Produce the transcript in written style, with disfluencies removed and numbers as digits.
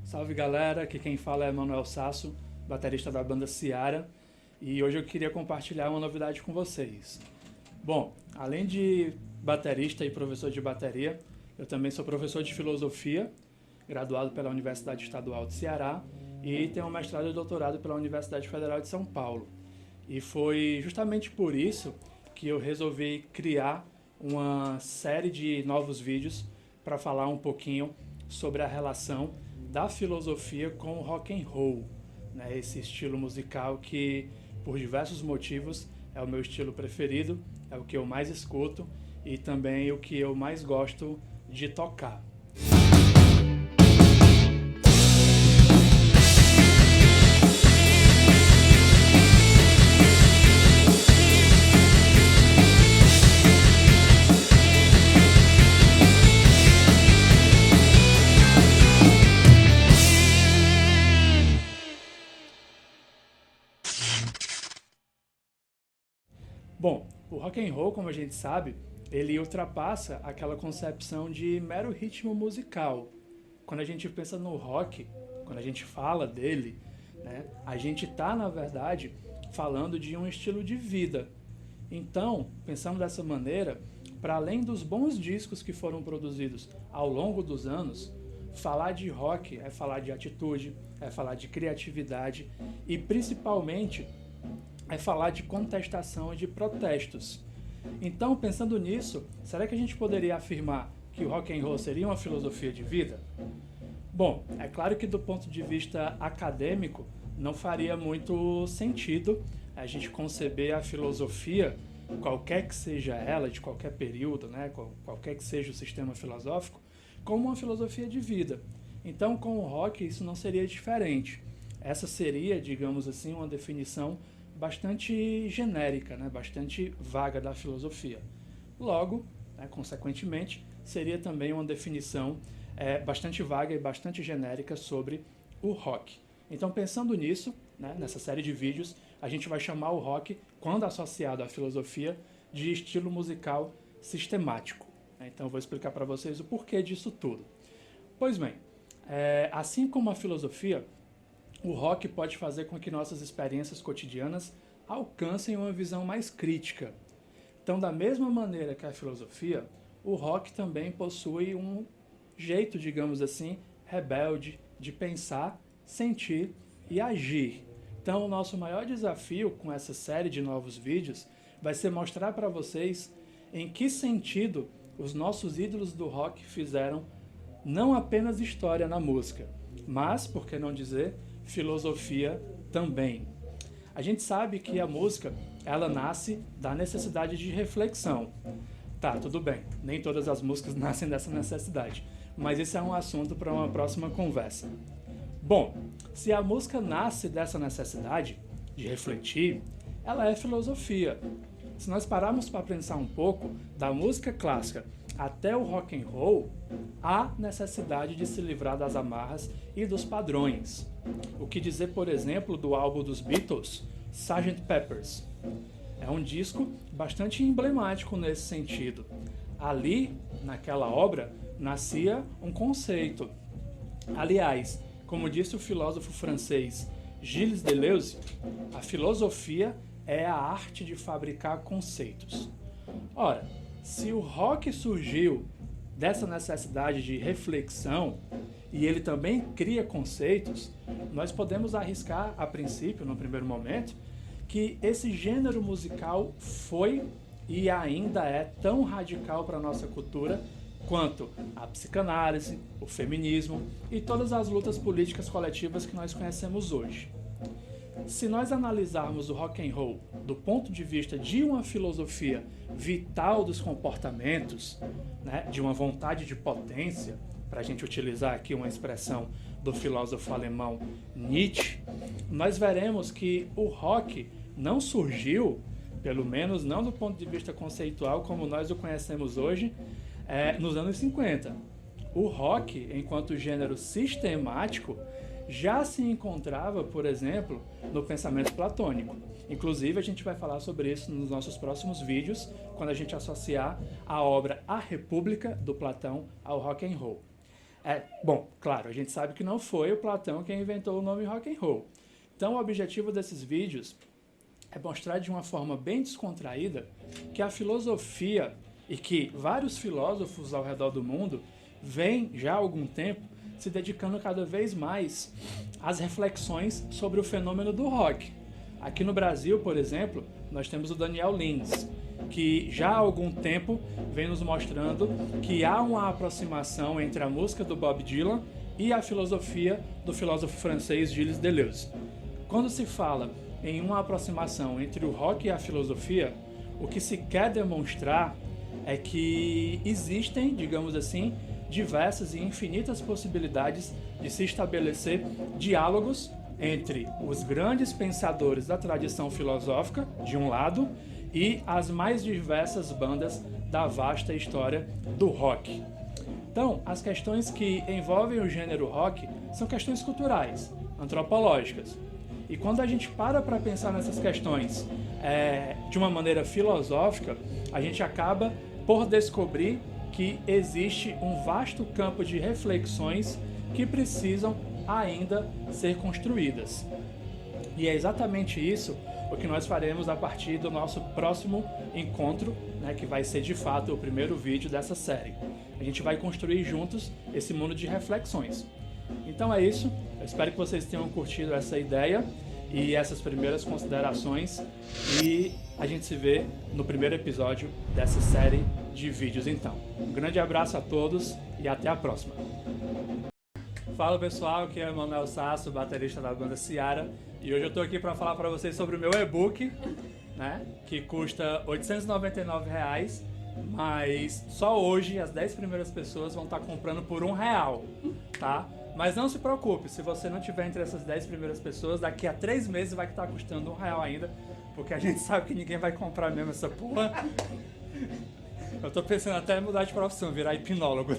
Salve galera, aqui quem fala é Manuel Sasso, baterista da banda Ciara, e hoje eu queria compartilhar uma novidade com vocês. Bom, além de baterista e professor de bateria, eu também sou professor de filosofia, graduado pela Universidade Estadual de Ceará e tenho um mestrado e doutorado pela Universidade Federal de São Paulo. E foi justamente por isso que eu resolvi criar uma série de novos vídeos para falar um pouquinho sobre a relação da filosofia com o rock and roll, né? Esse estilo musical que, por diversos motivos, é o meu estilo preferido, é o que eu mais escuto e também o que eu mais gosto de tocar. Bom, o rock and roll, como a gente sabe, ele ultrapassa aquela concepção de mero ritmo musical. Quando a gente pensa no rock, quando a gente fala dele, né, a gente está, na verdade, falando de um estilo de vida. Então, pensando dessa maneira, para além dos bons discos que foram produzidos ao longo dos anos, falar de rock é falar de atitude, é falar de criatividade e, principalmente, é falar de contestação e de protestos. Então, pensando nisso, será que a gente poderia afirmar que o rock and roll seria uma filosofia de vida? Bom, é claro que do ponto de vista acadêmico não faria muito sentido a gente conceber a filosofia, qualquer que seja ela, de qualquer período, né, qualquer que seja o sistema filosófico, como uma filosofia de vida. Então, com o rock isso não seria diferente. Essa seria, digamos assim, uma definição bastante genérica, né? Bastante vaga da filosofia. Logo, né, consequentemente, seria também uma definição bastante vaga e bastante genérica sobre o rock. Então, pensando nisso, né, nessa série de vídeos, a gente vai chamar o rock, quando associado à filosofia, de estilo musical sistemático. Então, eu vou explicar para vocês o porquê disso tudo. Pois bem, assim como a filosofia, o rock pode fazer com que nossas experiências cotidianas alcancem uma visão mais crítica. Então, da mesma maneira que a filosofia, o rock também possui um jeito, digamos assim, rebelde de pensar, sentir e agir. Então, o nosso maior desafio com essa série de novos vídeos vai ser mostrar para vocês em que sentido os nossos ídolos do rock fizeram não apenas história na música, mas, por que não dizer, filosofia também. A gente sabe que a música, ela nasce da necessidade de reflexão. Tá, tudo bem, nem todas as músicas nascem dessa necessidade, mas esse é um assunto para uma próxima conversa. Bom, se a música nasce dessa necessidade de refletir, ela é filosofia. Se nós pararmos para pensar um pouco, da música clássica até o rock and roll, há necessidade de se livrar das amarras e dos padrões. O que dizer, por exemplo, do álbum dos Beatles, Sgt. Pepper's? É um disco bastante emblemático nesse sentido. Ali, naquela obra, nascia um conceito. Aliás, como disse o filósofo francês Gilles Deleuze, a filosofia é a arte de fabricar conceitos. Ora, se o rock surgiu dessa necessidade de reflexão e ele também cria conceitos, nós podemos arriscar, a princípio, no primeiro momento, que esse gênero musical foi e ainda é tão radical para a nossa cultura quanto a psicanálise, o feminismo e todas as lutas políticas coletivas que nós conhecemos hoje. Se nós analisarmos o rock and roll do ponto de vista de uma filosofia vital dos comportamentos, né, de uma vontade de potência, para a gente utilizar aqui uma expressão do filósofo alemão Nietzsche, nós veremos que o rock não surgiu, pelo menos não do ponto de vista conceitual como nós o conhecemos hoje, nos anos 50. O rock, enquanto gênero sistemático, já se encontrava, por exemplo, no pensamento platônico. Inclusive, a gente vai falar sobre isso nos nossos próximos vídeos, quando a gente associar a obra A República, do Platão, ao rock and roll. Bom, claro, a gente sabe que não foi o Platão quem inventou o nome rock and roll. Então o objetivo desses vídeos é mostrar de uma forma bem descontraída que a filosofia e que vários filósofos ao redor do mundo vêm já há algum tempo se dedicando cada vez mais às reflexões sobre o fenômeno do rock. Aqui no Brasil, por exemplo, nós temos o Daniel Lins, que já há algum tempo vem nos mostrando que há uma aproximação entre a música do Bob Dylan e a filosofia do filósofo francês Gilles Deleuze. Quando se fala em uma aproximação entre o rock e a filosofia, o que se quer demonstrar é que existem, digamos assim, diversas e infinitas possibilidades de se estabelecer diálogos entre os grandes pensadores da tradição filosófica, de um lado, e as mais diversas bandas da vasta história do rock. Então, as questões que envolvem o gênero rock são questões culturais, antropológicas. E quando a gente para pensar nessas questões de uma maneira filosófica, a gente acaba por descobrir que existe um vasto campo de reflexões que precisam ainda ser construídas. E é exatamente isso o que nós faremos a partir do nosso próximo encontro, né, que vai ser de fato o primeiro vídeo dessa série. A gente vai construir juntos esse mundo de reflexões. Então é isso, eu espero que vocês tenham curtido essa ideia e essas primeiras considerações, e a gente se vê no primeiro episódio dessa série de vídeos então. Um grande abraço a todos e até a próxima! Fala pessoal, aqui é o Manuel Sasso, baterista da banda Ciara, e hoje eu tô aqui para falar para vocês sobre o meu e-book, né, que custa R$ 899, mas só hoje as 10 primeiras pessoas vão estar comprando por R$1, tá? Mas não se preocupe, se você não tiver entre essas 10 primeiras pessoas, daqui a 3 meses vai estar custando R$1 ainda, porque a gente sabe que ninguém vai comprar mesmo essa porra. Eu tô pensando até em mudar de profissão, virar hipnólogo.